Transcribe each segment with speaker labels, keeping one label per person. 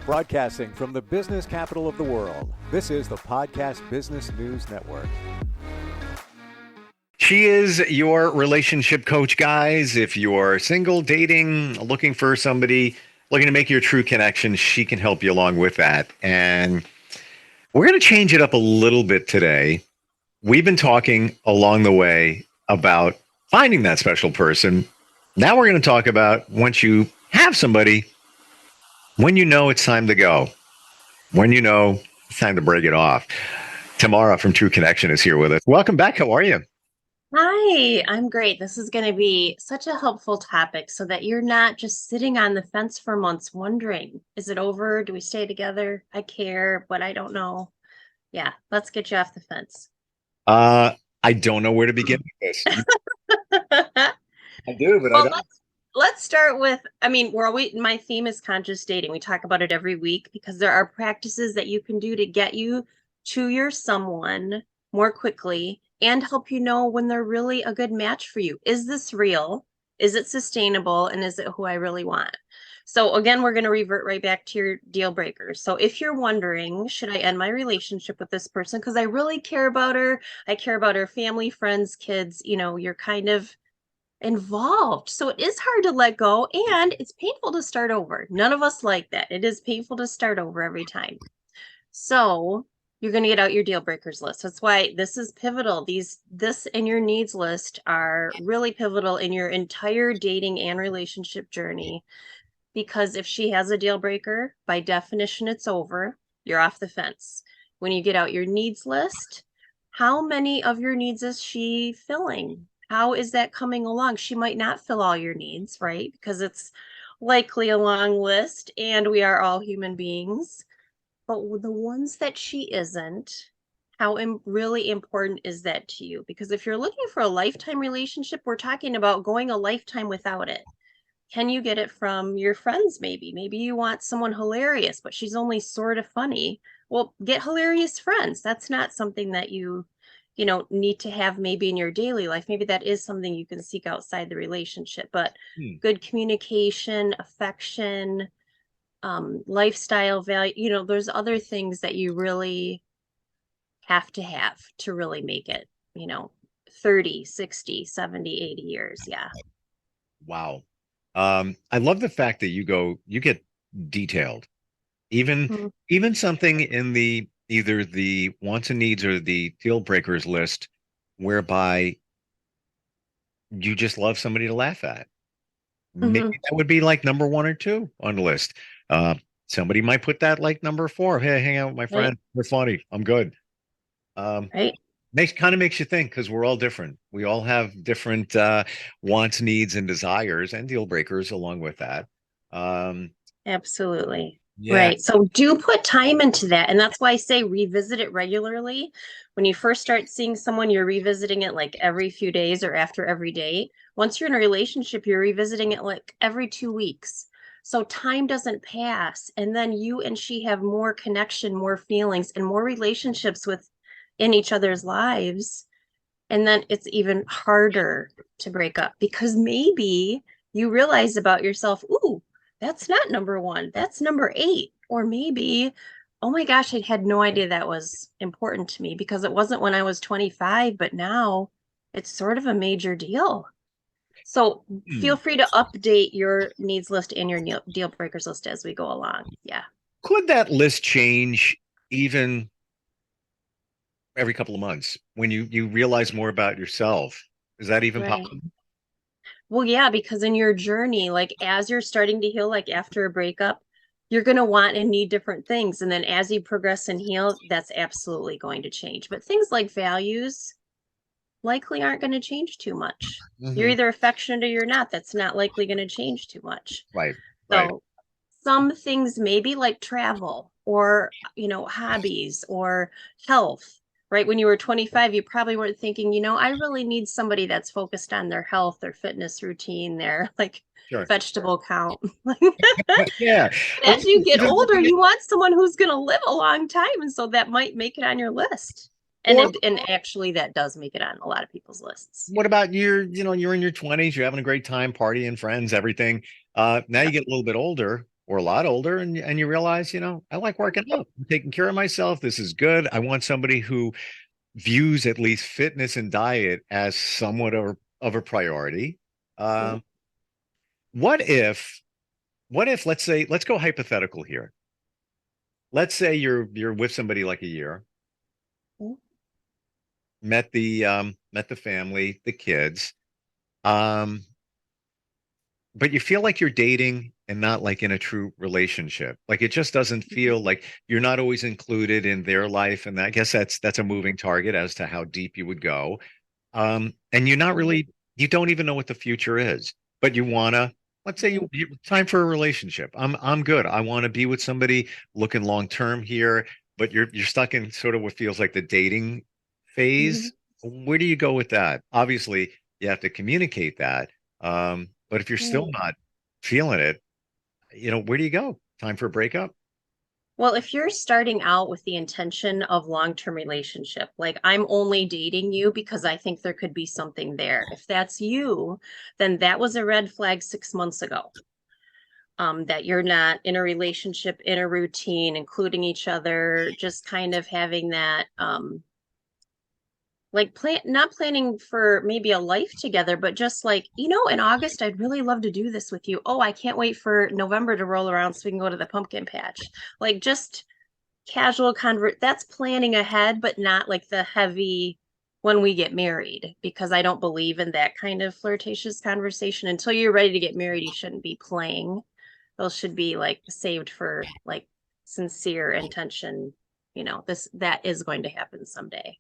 Speaker 1: Broadcasting from the business capital of the world, this is the Podcast Business News Network.
Speaker 2: She is your relationship coach, guys. If you're single, dating, looking for somebody, looking to make your true connection, she can help you along with that. And we're going to change it up a little bit today. We've been talking along the way about finding that special person. Now we're going to talk about once you have somebody, when you know it's time to go, when you know it's time to break it off. Tamara from True Connection is here with us. Welcome back. How are you?
Speaker 3: Hi, I'm great. This is going to be such a helpful topic so that you're not just sitting on the fence for months wondering, is it over? Do we stay together? I care, but I don't know. Yeah, let's get you off the fence.
Speaker 2: I don't know where to begin with this. I do, but
Speaker 3: Well,
Speaker 2: I don't.
Speaker 3: let's start with, my theme is conscious dating. We talk about it every week because there are practices that you can do to get you to your someone more quickly and help you know when they're really a good match for you. Is this real? Is it sustainable? And is it who I really want? So again, we're going to revert right back to your deal breakers. So if you're wondering, should I end my relationship with this person? Because I really care about her. I care about her family, friends, kids. You're kind of involved. So it is hard to let go and it's painful to start over. None of us like that. It is painful to start over every time. So you're going to get out your deal breakers list. That's why this is pivotal. This and your needs list are really pivotal in your entire dating and relationship journey. Because if she has a deal breaker, by definition, it's over. You're off the fence. When you get out your needs list, how many of your needs is she filling? How is that coming along? She might not fill all your needs, right? Because it's likely a long list and we are all human beings. But the ones that she isn't, how really important is that to you? Because if you're looking for a lifetime relationship, we're talking about going a lifetime without it. Can you get it from your friends? Maybe you want someone hilarious, but she's only sort of funny. Well, get hilarious friends. That's not something that you need to have maybe in your daily life. Maybe that is something you can seek outside the relationship, but good communication, affection, lifestyle value, there's other things that you really have to really make it, 30, 60, 70, 80 years. Yeah.
Speaker 2: Wow. I love the fact that you get detailed. Even something in the either the wants and needs or the deal breakers list whereby you just love somebody to laugh at. Maybe that would be like number one or two on the list. Somebody might put that like number four. Hey, hang out with my friend. They're funny. I'm good.
Speaker 3: Right.
Speaker 2: Makes you think because we're all different. We all have different wants, needs, and desires and deal breakers along with that.
Speaker 3: Absolutely.
Speaker 2: Yeah.
Speaker 3: Right. So do put time into that. And that's why I say revisit it regularly. When you first start seeing someone, you're revisiting it like every few days or after every day. Once you're in a relationship, you're revisiting it like every 2 weeks. So time doesn't pass. And then you and she have more connection, more feelings, and more relationships in each other's lives. And then it's even harder to break up because maybe you realize about yourself, ooh, that's not number one, that's number 8. Or maybe, oh my gosh, I had no idea that was important to me because it wasn't when I was 25, but now it's sort of a major deal. So feel free to update your needs list and your deal breakers list as we go along. Yeah.
Speaker 2: Could that list change even every couple of months when you realize more about yourself? Is that even possible?
Speaker 3: Well, yeah, because in your journey, like as you're starting to heal, like after a breakup, you're going to want and need different things. And then as you progress and heal, that's absolutely going to change. But things like values likely aren't going to change too much. You're either affectionate or you're not. That's not likely going to change too much.
Speaker 2: Right.
Speaker 3: So some things maybe like travel or, hobbies or health. Right. When you were 25, you probably weren't thinking, I really need somebody that's focused on their health, their fitness routine, their vegetable count.
Speaker 2: Yeah.
Speaker 3: As you get older, you want someone who's going to live a long time. And so that might make it on your list. And actually that does make it on a lot of people's lists.
Speaker 2: What about you're in your 20s, you're having a great time, partying, friends, everything. Now you get a little bit older. or a lot older, and you realize, I like working out. I'm taking care of myself. This is good. I want somebody who views at least fitness and diet as somewhat of a priority.
Speaker 3: Mhm.
Speaker 2: Um, what if, let's go hypothetical here. Let's say you're with somebody like a year,
Speaker 3: Mhm.
Speaker 2: met the family, the kids, um, but you feel like you're dating and not like in a true relationship. Like it just doesn't feel like you're not always included in their life, and I guess that's a moving target as to how deep you would go. And you're not
Speaker 3: Mhm.
Speaker 2: really, you don't even know what the future is, but you wanna, let's say time for a relationship. I'm good. I want to be with somebody looking long term here, but you're stuck in sort of what feels like the dating
Speaker 3: Mhm.
Speaker 2: phase. Where do you go with that? Obviously, you have to communicate that. But if you're still
Speaker 3: Right.
Speaker 2: not feeling it, where do you go? Time for a breakup?
Speaker 3: Well, if you're starting out with the intention of long-term relationship, like I'm only dating you because I think there could be something there. If that's you, then that was a red flag 6 months ago. That you're not in a relationship, in a routine, including each other, just kind of having that like not planning for maybe a life together, but just like, in August I'd really love to do this with you. Oh, I can't wait for November to roll around so we can go to the pumpkin patch. Like just casual convert, that's planning ahead, but not like the heavy when we get married, because I don't believe in that kind of flirtatious conversation. Until you're ready to get married, you shouldn't be playing. Those should be like saved for like sincere intention. This that is going to happen someday.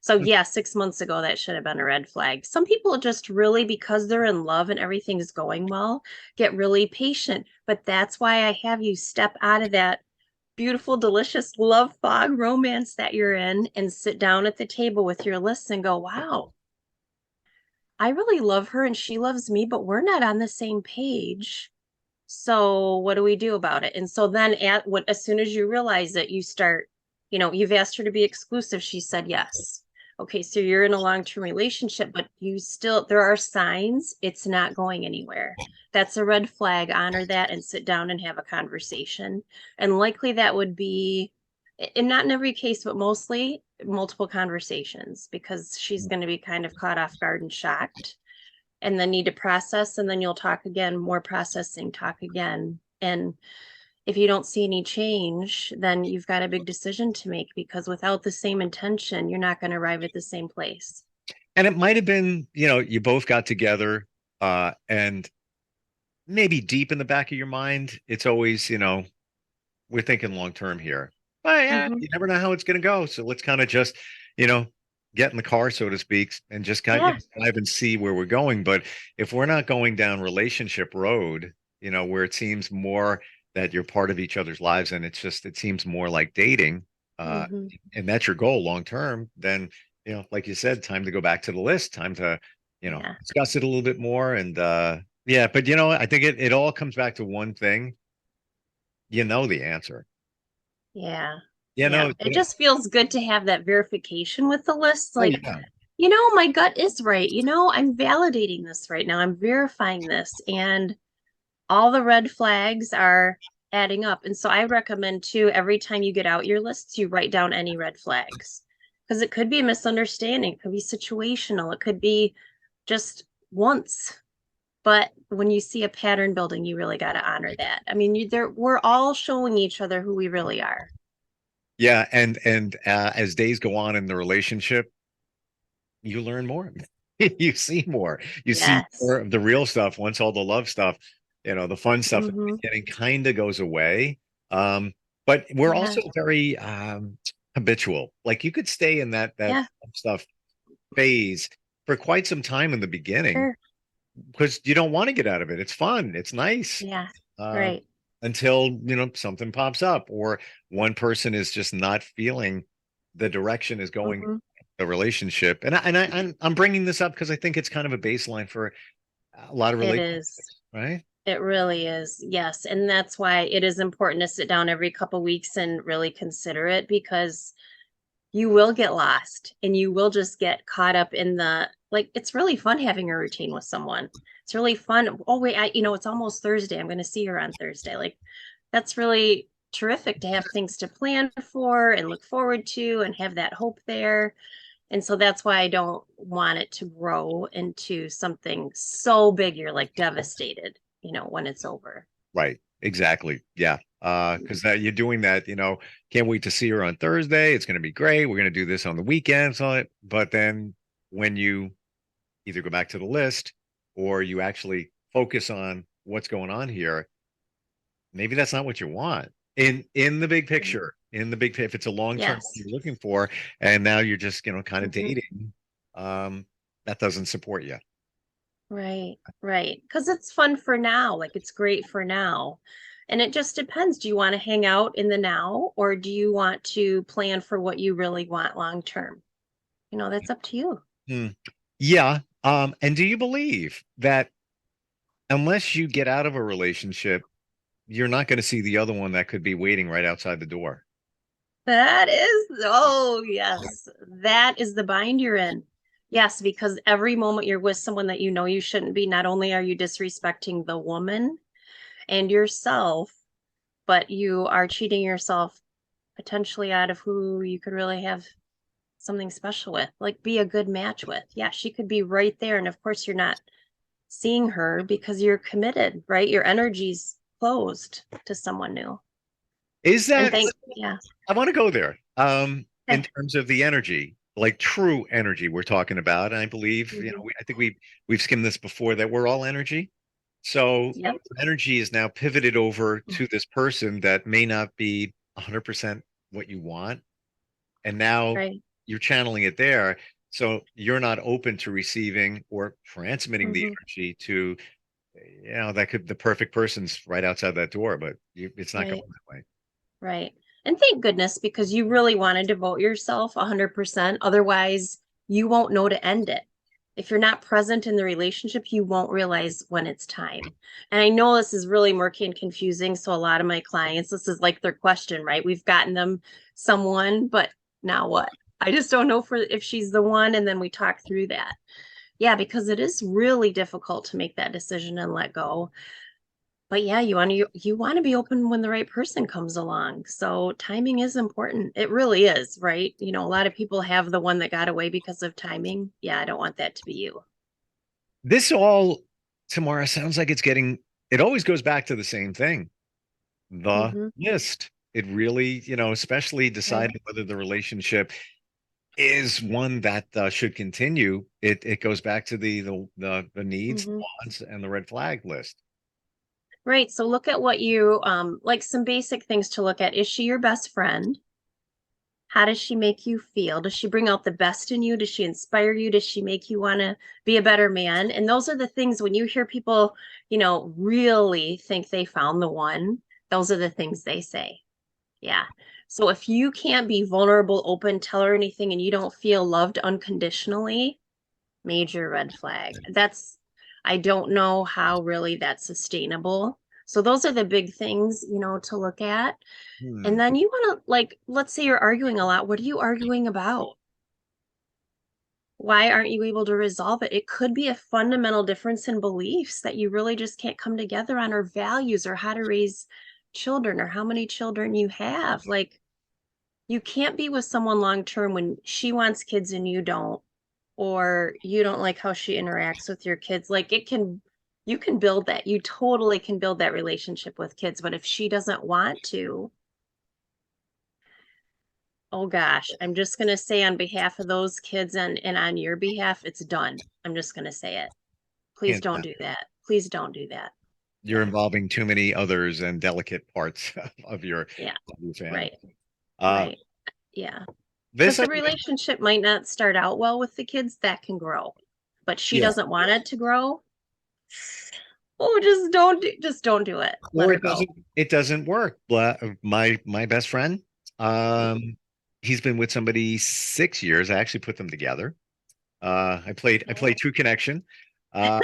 Speaker 3: So yeah, 6 months ago, that should have been a red flag. Some people just really, because they're in love and everything's going well, get really patient. But that's why I have you step out of that beautiful, delicious love fog romance that you're in and sit down at the table with your lists and go, wow, I really love her and she loves me, but we're not on the same page. So what do we do about it? And so then as soon as you realize it, you start, you've asked her to be exclusive. She said yes. Okay, so you're in a long-term relationship, but there are signs it's not going anywhere. That's a red flag. Honor that and sit down and have a conversation. And likely that would be, and not in every case, but mostly multiple conversations, because she's going to be kind of caught off guard and shocked, and then need to process, and then you'll talk again, more processing, talk again. And if you don't see any change, then you've got a big decision to make, because without the same intention, you're not going to arrive at the same place.
Speaker 2: And it might have been, you both got together, and maybe deep in the back of your mind, it's always, we're thinking long term here. But yeah,
Speaker 3: Mm-hmm.
Speaker 2: you never know how it's going to go. So let's kind of just, you know, get in the car, so to speak, and just kind of,
Speaker 3: Yeah.
Speaker 2: dive and see where we're going. But if we're not going down relationship road, where it seems more that you're part of each other's lives, and it seems more like dating, uh,
Speaker 3: Mm-hmm.
Speaker 2: and that's your goal long term, then, like you said, time to go back to the list, time to,
Speaker 3: Yeah.
Speaker 2: discuss it a little bit more. And yeah, but I think it all comes back to one thing. The answer.
Speaker 3: Yeah.
Speaker 2: You
Speaker 3: Yeah.
Speaker 2: know,
Speaker 3: It just feels good to have that verification with the list.
Speaker 2: oh
Speaker 3: Like,
Speaker 2: yeah.
Speaker 3: my gut is right. I'm validating this right now. I'm verifying this. And all the red flags are adding up. And so I recommend too, every time you get out your lists, you write down any red flags, because it could be a misunderstanding, it could be situational, it could be just once. But when you see a pattern building, you really got to honor that. I mean, we're all showing each other who we really are.
Speaker 2: Yeah, and as days go on in the relationship, you learn more. You see more. You see
Speaker 3: Yes.
Speaker 2: more of the real stuff once all the love stuff, the fun stuff at the
Speaker 3: Mm-hmm.
Speaker 2: beginning kind of goes away. But we're
Speaker 3: Yeah.
Speaker 2: also very habitual. Like you could stay in that
Speaker 3: Yeah.
Speaker 2: stuff phase for quite some time in the beginning
Speaker 3: Sure.
Speaker 2: because you don't want to get out of it. It's fun. It's nice.
Speaker 3: Yeah.
Speaker 2: uh,
Speaker 3: Right.
Speaker 2: until something pops up or one person is just not feeling the direction is going
Speaker 3: Mm-hmm.
Speaker 2: the relationship. I'm bringing this up because I think it's kind of a baseline for a lot of
Speaker 3: It
Speaker 2: relationships,
Speaker 3: is.
Speaker 2: right?
Speaker 3: It really is. Yes. And that's why it is important to sit down every couple weeks and really consider it, because you will get lost and you will just get caught up in the Like it's really fun having a routine with someone. It's really fun. Oh wait, it's almost Thursday. I'm going to see her on Thursday. Like that's really terrific to have things to plan for and look forward to and have that hope there. And so that's why I don't want it to grow into something so big you're like devastated, when it's over.
Speaker 2: Right. Exactly. Yeah. Because that you're doing that, can't wait to see her on Thursday. It's going to be great. We're going to do this on the weekends on it. But then when you either go back to the list or you actually focus on what's going on here, maybe that's not what you want in the big picture. In the big, if it's a long term
Speaker 3: Yes.
Speaker 2: you're looking for, and now you're just, kind of
Speaker 3: Mhm.
Speaker 2: dating, that doesn't support you.
Speaker 3: Right, right. Because it's fun for now. Like it's great for now. And it just depends. Do you want to hang out in the now or do you want to plan for what you really want long term? That's up to you.
Speaker 2: Hmm. Yeah. And do you believe that unless you get out of a relationship, you're not going to see the other one that could be waiting right outside the door?
Speaker 3: Oh, yes, that is the bind you're in. Yes, because every moment you're with someone that you know you shouldn't be, not only are you disrespecting the woman and yourself, but you are cheating yourself potentially out of who you could really have something special with, like be a good match with. Yeah, she could be right there. And of course, you're not seeing her because you're committed, right? Your energy's closed to someone new.
Speaker 2: Is
Speaker 3: And
Speaker 2: that,
Speaker 3: yeah.
Speaker 2: I want to go there. In
Speaker 3: Okay.
Speaker 2: terms of the energy, like true energy we're talking about. And I believe,
Speaker 3: Mhm.
Speaker 2: I think we've skimmed this before that we're all energy. So
Speaker 3: Yep.
Speaker 2: energy is now pivoted over to this person that may not be 100% what you want. And now
Speaker 3: Right.
Speaker 2: you're channeling it there. So you're not open to receiving or transmitting the
Speaker 3: Hmm.
Speaker 2: energy to, that could, the perfect person's right outside that door, but it's not going
Speaker 3: Right.
Speaker 2: that way.
Speaker 3: Right. And thank goodness because you really want to devote yourself 100%. Otherwise, you won't know to end it. If you're not present in the relationship, you won't realize when it's time. And I know this is really murky and confusing. So, a lot of my clients, this is like their question, right? We've gotten them someone, but now what? I just don't know if she's the one. And then we talk through that. Yeah, because it is really difficult to make that decision and let go. But yeah, you want to be open when the right person comes along. So timing is important. It really is, right? A lot of people have the one that got away because of timing. Yeah, I don't want that to be you.
Speaker 2: This all, Tamara, sounds like it always goes back to the same thing, the
Speaker 3: Hmm.
Speaker 2: list. It really, especially
Speaker 3: Right.
Speaker 2: deciding whether the relationship is one that should continue. It goes back to the needs, the
Speaker 3: Hmm.
Speaker 2: wants, and the red flag list.
Speaker 3: Right. So look at what you like some basic things to look at. Is she your best friend? How does she make you feel? Does she bring out the best in you? Does she inspire you? Does she make you want to be a better man? And those are the things when you hear people, really think they found the one, those are the things they say. Yeah. So if you can't be vulnerable, open, tell her anything, and you don't feel loved unconditionally, major red flag. I don't know how really that's sustainable. So those are the big things, to look at.
Speaker 2: Hmm.
Speaker 3: And then you want to, like, let's say you're arguing a lot. What are you arguing about? Why aren't you able to resolve it? It could be a fundamental difference in beliefs that you really just can't come together on, or values, or how to raise children, or how many children you have. Like, you can't be with someone long term when she wants kids and you don't, or you don't like how she interacts with your kids. Like, you can build that. You totally can build that relationship with kids. But if she doesn't want to, oh gosh, I'm just going to say on behalf of those kids and on your behalf, it's done. I'm just going to say it. Please
Speaker 2: Can't,
Speaker 3: don't do that. Please don't do that.
Speaker 2: you're
Speaker 3: Yeah.
Speaker 2: involving too many others and delicate parts
Speaker 3: Yeah.
Speaker 2: of your family.
Speaker 3: Right.
Speaker 2: Uh,
Speaker 3: Right. Yeah.
Speaker 2: this,
Speaker 3: Because the relationship might not start out well with the kids, that can grow. But she
Speaker 2: yeah,
Speaker 3: doesn't want it to grow. Oh, just don't do it. Let
Speaker 2: or
Speaker 3: her go.
Speaker 2: it doesn't work. My best friend, um, he's been with somebody 6 years. I actually put them together. I played True Connection. I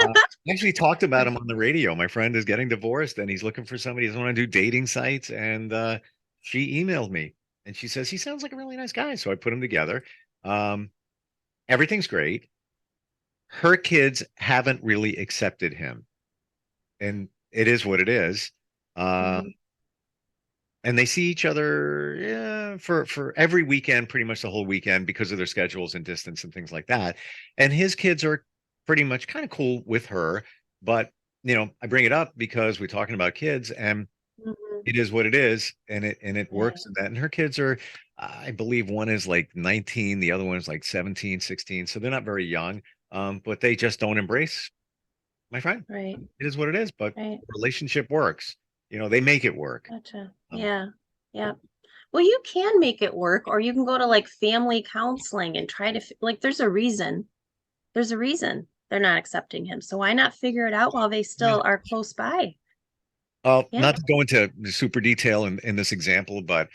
Speaker 2: actually talked about him on the radio. My friend is getting divorced and he's looking for somebody. He doesn't want to do dating sites. And she emailed me and she says he sounds like a really nice guy. So I put him together. Um, everything's great. her kids haven't really accepted him, and it is what it is. Uh,
Speaker 3: Mhm.
Speaker 2: and they see each other, yeah, for every weekend, pretty much the whole weekend, because of their schedules and distance and things like that. And his kids are pretty much kind of cool with her, but I bring it up because we're talking about kids, and
Speaker 3: Mhm.
Speaker 2: it is what it is, and it
Speaker 3: Right.
Speaker 2: works in that. And her kids are, I believe one is like 19, the other one is like 17, 16, so they're not very young. But they just don't embrace my friend.
Speaker 3: Right.
Speaker 2: It is what it is, but
Speaker 3: Right.
Speaker 2: relationship works. They make it work.
Speaker 3: Gotcha.
Speaker 2: Um,
Speaker 3: Yeah. Yeah. Well, you can make it work, or you can go to like family counseling and try to like. There's a reason. There's a reason they're not accepting him. So why not figure it out while they
Speaker 2: yeah.
Speaker 3: still are close by?
Speaker 2: Not
Speaker 3: Yeah.
Speaker 2: to go into super detail in this example, but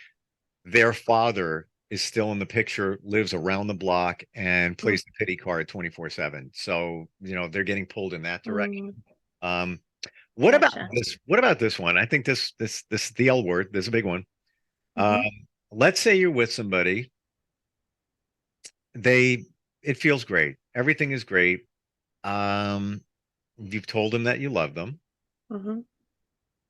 Speaker 2: their father is still in the picture, lives around the block, and plays the pity card 24/7. So, they're getting pulled in that direction.
Speaker 3: Mm-hmm.
Speaker 2: Um, what about
Speaker 3: Gotcha.
Speaker 2: this? What about this one? I think this the L word. This is a big one. Um,
Speaker 3: Mm-hmm.
Speaker 2: let's say you're with somebody. They It feels great. Everything is great. Um, you've told them that you love them.
Speaker 3: Mm-hmm.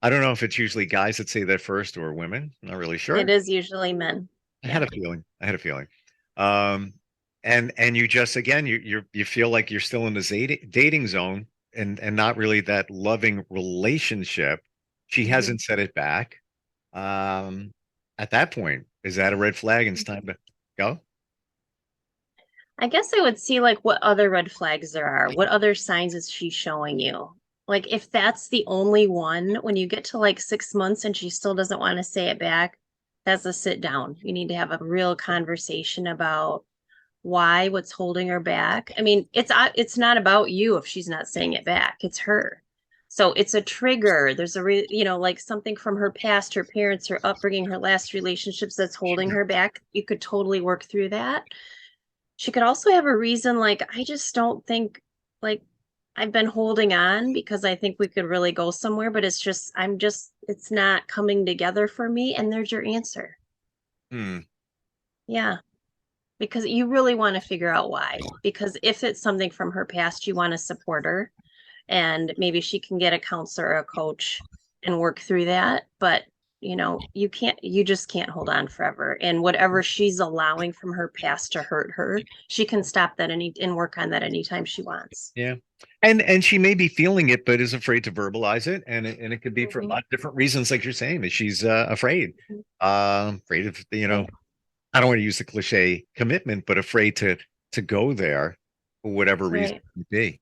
Speaker 2: I don't know if it's usually guys that say that first or women. I'm not really
Speaker 3: It
Speaker 2: sure.
Speaker 3: is usually men.
Speaker 2: I had
Speaker 3: Yeah.
Speaker 2: a feeling. I had a feeling. Um, and you just again you feel like you're still in the dating zone, and not really that loving relationship. She
Speaker 3: Mm-hmm.
Speaker 2: hasn't said it back. Um, at that point, is that a red flag and it's time to go?
Speaker 3: I guess I would see like what other red flags there are. What other signs is she showing you? Like if that's the only one, when you get to like 6 months and she still doesn't want to say it back, that's a sit down. You need to have a real conversation about why, what's holding her back. I mean, it's not about you if she's not saying it back. It's her. So it's a trigger. There's like something from her past, her parents, her upbringing, her last relationships that's holding her back. You could totally work through that. She could also have a reason like, I just don't think like I've been holding on because I think we could really go somewhere, but it's not coming together for me. And there's your answer.
Speaker 2: Hmm.
Speaker 3: Yeah. Because you really want to figure out why. Because if it's something from her past, you want to support her and maybe she can get a counselor or a coach and work through that. But you just can't hold on forever. And whatever she's allowing from her past to hurt her, she can stop that and work on that anytime she wants.
Speaker 2: Yeah. And she may be feeling it, but is afraid to verbalize it, and it could be for a
Speaker 3: Mhm.
Speaker 2: lot of different reasons, like you're saying, that she's afraid,
Speaker 3: Mhm.
Speaker 2: afraid of
Speaker 3: Right.
Speaker 2: I don't want to use the cliche commitment, but afraid to go there for whatever reason
Speaker 3: Right.
Speaker 2: it may be.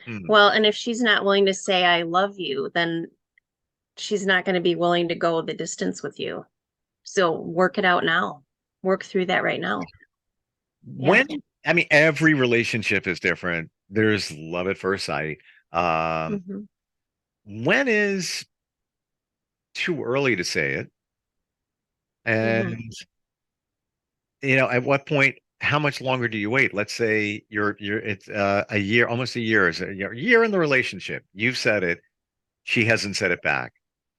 Speaker 2: Hmm.
Speaker 3: Well, and if she's not willing to say I love you, then she's not going to be willing to go the distance with you. So work it out now. Work through that right now. Yeah.
Speaker 2: When I mean, every relationship is different. There's love at first sight. Um,
Speaker 3: Hmm.
Speaker 2: when is too early to say it?
Speaker 3: Hmm.
Speaker 2: And at what point, how much longer do you wait? Let's say you're it's a year, almost a year, is a year in the relationship. You've said it, she hasn't said it back.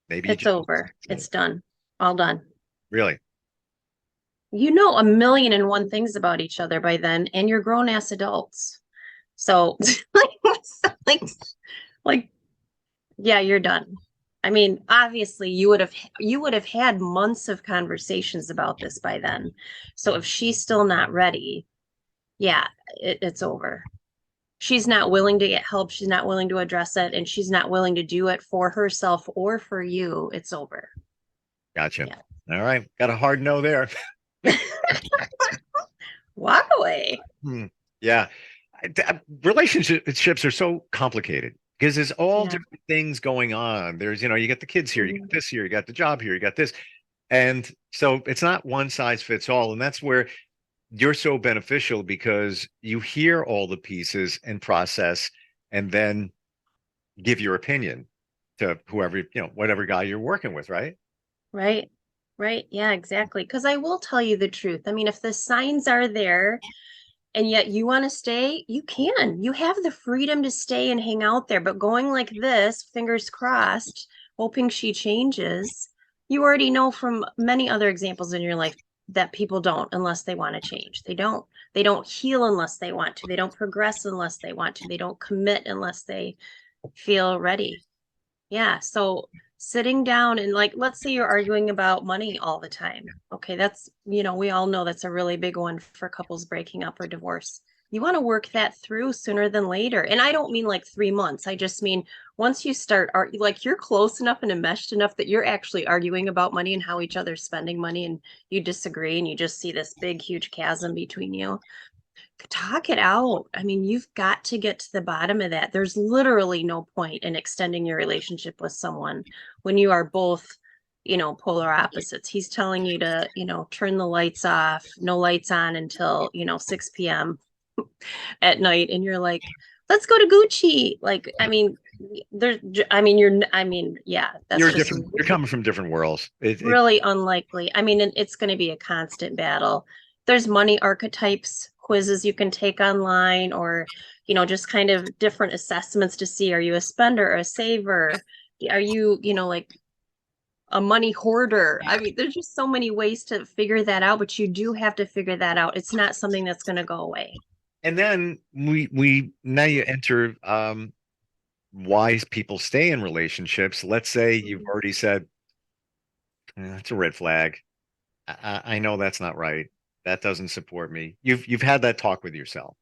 Speaker 2: Maybe you
Speaker 3: It's
Speaker 2: just
Speaker 3: over. It's done. All done.
Speaker 2: really.
Speaker 3: You know a million and one things about each other by then, and you're grown ass adults. So like like yeah, you're done. I mean, obviously you would have had months of conversations about this by then. So if she's still not ready, yeah, it's over. She's not willing to get help, she's not willing to address it, and she's not willing to do it for herself or for you, it's over.
Speaker 2: Gotcha.
Speaker 3: Yeah.
Speaker 2: All right, got a hard no there.
Speaker 3: Walk away.
Speaker 2: Hmm. Yeah. Relationships are so complicated because there's all
Speaker 3: Yeah.
Speaker 2: different things going on. There's, you got the kids here, you got
Speaker 3: Mhm.
Speaker 2: this here, you got the job here, you got this. And so it's not one size fits all. And that's where you're so beneficial, because you hear all the pieces and process, and then give your opinion to whoever, whatever guy you're working with, right?
Speaker 3: Right. Right. Yeah, exactly. Because I will tell you the truth. I mean, if the signs are there and yet you want to stay, you can. You have the freedom to stay and hang out there. But going like this, fingers crossed, hoping she changes, you already know from many other examples in your life that people don't unless they want to change. They don't. They don't heal unless they want to. They don't progress unless they want to. They don't commit unless they feel ready. Yeah. So sitting down and like, let's say you're arguing about money all the time. Okay. That's, we all know that's a really big one for couples breaking up or divorce. You want to work that through sooner than later. And I don't mean like 3 months. I just mean once you start, like you're close enough and enmeshed enough that you're actually arguing about money and how each other's spending money and you disagree and you just see this big, huge chasm between you. Talk it out. I mean, you've got to get to the bottom of that. There's literally no point in extending your relationship with someone when you are both, polar opposites. He's telling you to, turn the lights off, no lights on until, 6 p.m. at night. And you're like, let's go to Gucci. Like, I mean, yeah, that's
Speaker 2: You're
Speaker 3: just
Speaker 2: different. You're coming from different worlds.
Speaker 3: really unlikely. I mean, it's going to be a constant battle. There's money archetypes quizzes you can take online, or, just kind of different assessments to see, are you a spender or a saver? Are you, like a money hoarder? I mean, there's just so many ways to figure that out, but you do have to figure that out. It's not something that's going to go away.
Speaker 2: And then we now you enter why people stay in relationships. Let's say you've already said that's a red flag. I know that's not right. That doesn't support me. You've had that talk with yourself,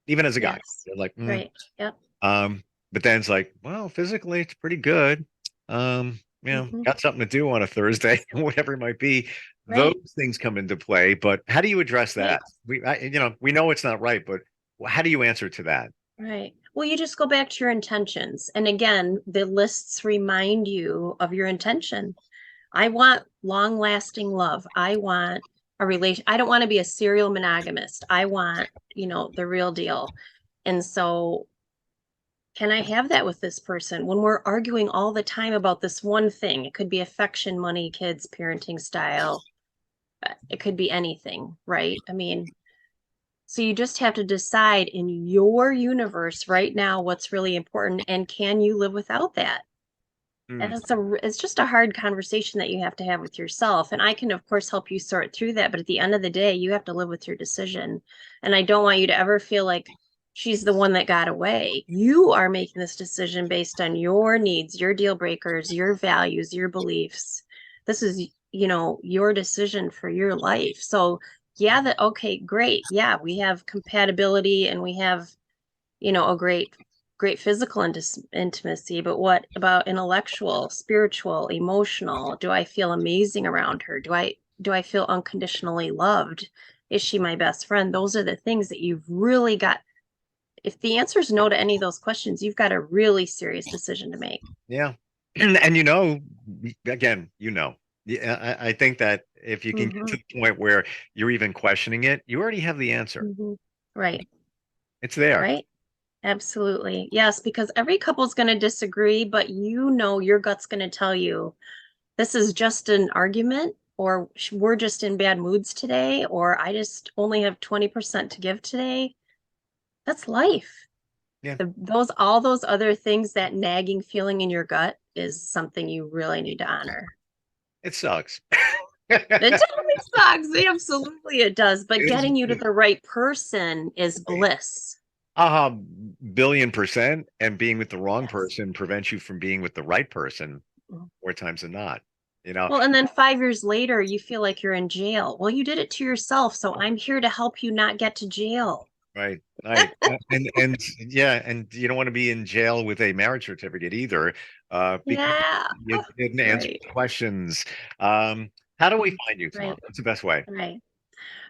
Speaker 2: even as a guy.
Speaker 3: Yes.
Speaker 2: You're like,
Speaker 3: Right. Yep.
Speaker 2: but then it's like, well, physically it's pretty good.
Speaker 3: Mhm.
Speaker 2: Got something to do on a Thursday, whatever it might be. Those
Speaker 3: Right.
Speaker 2: things come into play. But how do you address
Speaker 3: Right.
Speaker 2: that? We know it's not right, but how do you answer to that?
Speaker 3: Right. Well, you just go back to your intentions. And again, the lists remind you of your intention. I want long lasting love. I want a relation. I don't want to be a serial monogamist. I want, the real deal. And so, can I have that with this person when we're arguing all the time about this one thing? It could be affection, money, kids, parenting style. It could be anything, right? I mean, so you just have to decide in your universe right now what's really important and can you live without that? And
Speaker 2: Hmm.
Speaker 3: it's just a hard conversation that you have to have with yourself. And I can of course help you sort through that, but at the end of the day, you have to live with your decision. And I don't want you to ever feel like she's the one that got away. You are making this decision based on your needs, your deal breakers, your values, your beliefs. This is, your decision for your life. So yeah, that okay, great. Yeah, we have compatibility and we have, a great physical intimacy, but what about intellectual, spiritual, emotional? Do I feel amazing around her? Do I feel unconditionally loved? Is she my best friend? Those are the things that you've really got. If the answer is no to any of those questions, you've got a really serious decision to make.
Speaker 2: Yeah. And again, yeah, I think that if you can get
Speaker 3: Hmm.
Speaker 2: to the point where you're even questioning it, you already have the answer.
Speaker 3: Hmm. Right,
Speaker 2: It's there.
Speaker 3: right. Absolutely. Yes, because every couple's going to disagree, but your gut's going to tell you this is just an argument, or we're just in bad moods today, or I just only have 20% to give today. That's life.
Speaker 2: Yeah,
Speaker 3: All those other things, that nagging feeling in your gut is something you really need to honor.
Speaker 2: it sucks.
Speaker 3: It totally sucks. Absolutely it does. But
Speaker 2: It's
Speaker 3: getting you to the right person is bliss.
Speaker 2: a billion%, and being with the wrong
Speaker 3: Yes.
Speaker 2: person prevents you from being with the right person more times than not. You know,
Speaker 3: Well, and then 5 years later, you feel like you're in jail. Well, you did it to yourself, so I'm here to help you not get to jail.
Speaker 2: right, right. And yeah, and you don't want to be in jail with a marriage certificate either, because
Speaker 3: Yeah.
Speaker 2: you didn't answer
Speaker 3: Right.
Speaker 2: questions. How do we find you, Tamara?
Speaker 3: Right.
Speaker 2: What's the best way?
Speaker 3: Right.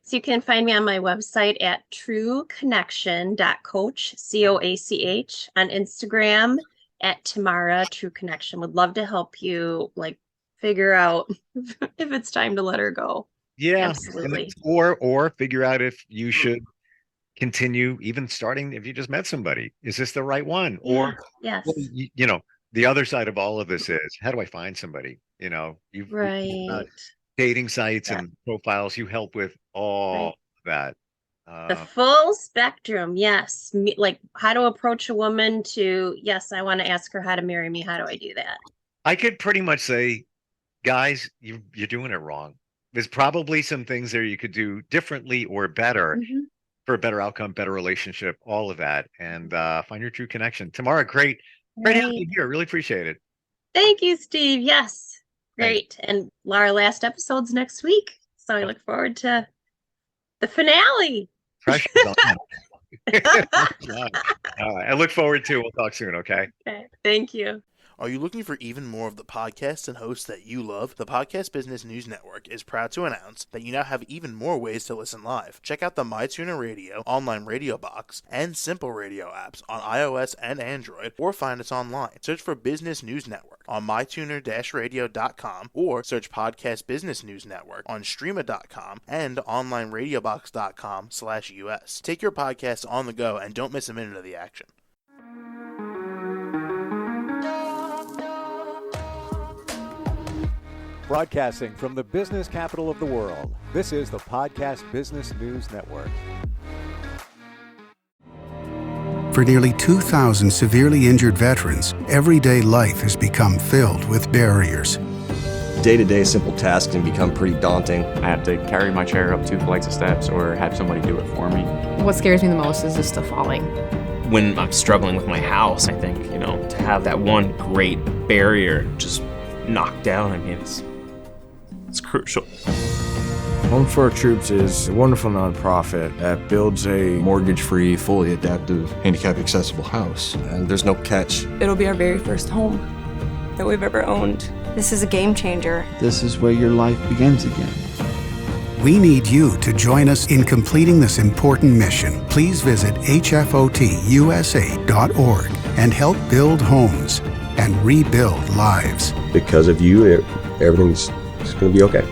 Speaker 3: So you can find me on my website at trueconnection.coach, COACH, on Instagram at Tamara True Connection. Would love to help you like figure out if it's time to let her go.
Speaker 2: Yeah, and
Speaker 3: Absolutely.
Speaker 2: or figure out if you should continue, even starting if you just met somebody. Is this the right one?
Speaker 3: Yeah.
Speaker 2: Or, well,
Speaker 3: Yes.
Speaker 2: the other side of all of this is, how do I find somebody? We've talked about
Speaker 3: Right.
Speaker 2: dating sites
Speaker 3: Yeah.
Speaker 2: and profiles. You help with all
Speaker 3: Right.
Speaker 2: that.
Speaker 3: The
Speaker 2: Uh,
Speaker 3: full spectrum. Yes. Like how to approach a woman to, yes, I want to ask her how to marry me. How do I do that?
Speaker 2: I could pretty much say, guys, you're doing it wrong. there's probably some things there you could do differently or better
Speaker 3: Mhm.
Speaker 2: for a better outcome, better relationship, all of that, and find your true connection. Tamara, great having
Speaker 3: Right.
Speaker 2: you here. Really appreciate it.
Speaker 3: Thank you, Steve. Yes.
Speaker 2: Thanks.
Speaker 3: Great. And our last episode's next week. So I look forward to the finale.
Speaker 2: Pressure's on. All right. I look forward to it. We'll talk soon, okay?
Speaker 3: Okay. Thank you.
Speaker 4: Are you looking for even more of the podcasts and hosts that you love? The Podcast Business News Network is proud to announce that you now have even more ways to listen live. Check out the MyTuner Radio, online radio box, and Simple Radio apps on iOS and Android, or find us online. Search for Business News Network on mytuner-radio.com, or search Podcast Business News Network on streama.com and onlineradiobox.com/US. Take your podcast on the go and don't miss a minute of the action.
Speaker 1: Broadcasting from the business capital of the world, this is the Podcast Business News Network.
Speaker 5: For nearly 2,000 severely injured veterans, everyday life has become filled with barriers.
Speaker 6: Day-to-day simple tasks can become pretty daunting.
Speaker 7: I have to carry my chair up 2 flights of steps or have somebody do it for me.
Speaker 8: What scares me the most is just the falling.
Speaker 9: When I'm struggling with my house, I think, to have that one great barrier just knocked down, it's crucial.
Speaker 10: Home for Our Troops is a wonderful nonprofit that builds a
Speaker 6: Mortgage-free, fully adaptive, handicap-accessible house. And there's no catch.
Speaker 11: It'll be our very first home that we've ever owned.
Speaker 8: This is a game changer.
Speaker 12: This is where your life begins again.
Speaker 5: We need you to join us in completing this important mission. Please visit hfotusa.org and help build homes and rebuild lives.
Speaker 6: Because of you, everything's going to be okay.